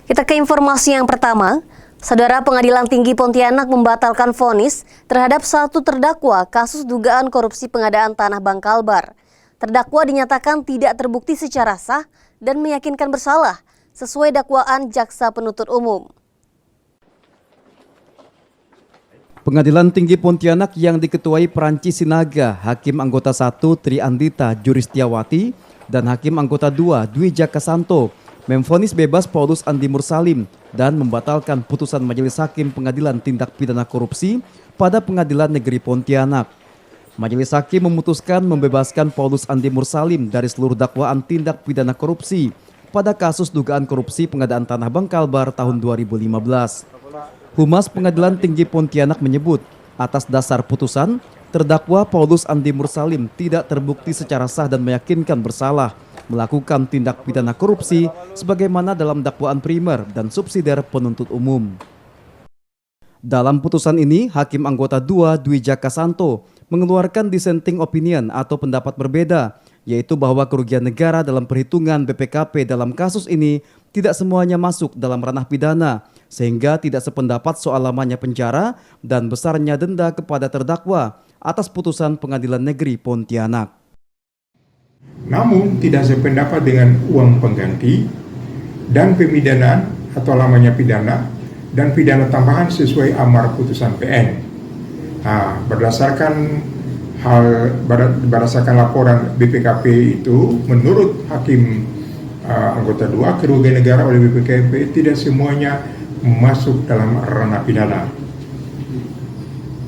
Kita ke informasi yang pertama. Saudara, Pengadilan Tinggi Pontianak membatalkan vonis terhadap satu terdakwa kasus dugaan korupsi pengadaan tanah Bank Kalbar. Terdakwa dinyatakan tidak terbukti secara sah dan meyakinkan bersalah sesuai dakwaan jaksa penuntut umum. Pengadilan Tinggi Pontianak yang diketuai Pranci Sinaga, Hakim Anggota 1 Tri Andita Juristiawati, dan Hakim Anggota 2 Dwi Jaka Santo memvonis bebas Paulus Andi Mursalim dan membatalkan putusan Majelis Hakim Pengadilan Tindak Pidana Korupsi pada Pengadilan Negeri Pontianak. Majelis Hakim memutuskan membebaskan Paulus Andi Mursalim dari seluruh dakwaan tindak pidana korupsi pada kasus dugaan korupsi pengadaan tanah Bank Kalbar tahun 2015. Humas Pengadilan Tinggi Pontianak menyebut, atas dasar putusan, terdakwa Paulus Andi Mursalim tidak terbukti secara sah dan meyakinkan bersalah melakukan tindak pidana korupsi sebagaimana dalam dakwaan primer dan subsidiar penuntut umum. Dalam putusan ini, Hakim Anggota 2 Dwi Jaka Santo mengeluarkan dissenting opinion atau pendapat berbeda, yaitu bahwa kerugian negara dalam perhitungan BPKP dalam kasus ini tidak semuanya masuk dalam ranah pidana, sehingga tidak sependapat soal lamanya penjara dan besarnya denda kepada terdakwa atas putusan Pengadilan Negeri Pontianak. Namun tidak sependapat dengan uang pengganti dan pemidanaan atau lamanya pidana dan pidana tambahan sesuai amar putusan PN. Berdasarkan laporan BPKP itu, menurut Hakim Anggota 2, kerugian negara oleh BPKP tidak semuanya masuk dalam ranah pidana,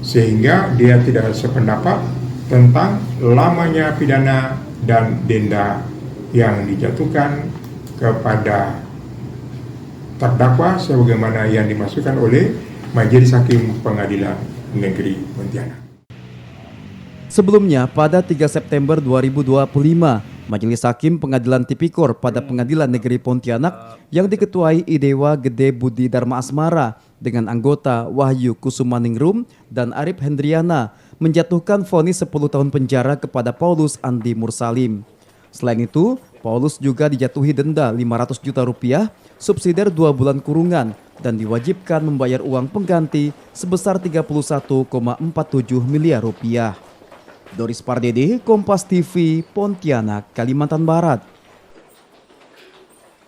sehingga dia tidak sependapat tentang lamanya pidana dan denda yang dijatuhkan kepada terdakwa sebagaimana yang dimasukkan oleh Majelis Hakim Pengadilan Negeri Pontianak. Sebelumnya, pada 3 September 2025, Majelis Hakim Pengadilan Tipikor pada Pengadilan Negeri Pontianak yang diketuai Idewa Gede Budi Dharma Asmara dengan anggota Wahyu Kusumaningrum dan Arif Hendriana menjatuhkan vonis 10 tahun penjara kepada Paulus Andi Mursalim. Selain itu, Paulus juga dijatuhi denda 500 juta rupiah, subsidiar 2 bulan kurungan, dan diwajibkan membayar uang pengganti sebesar 31,47 miliar rupiah. Doris Pardede, Kompas TV, Pontianak, Kalimantan Barat.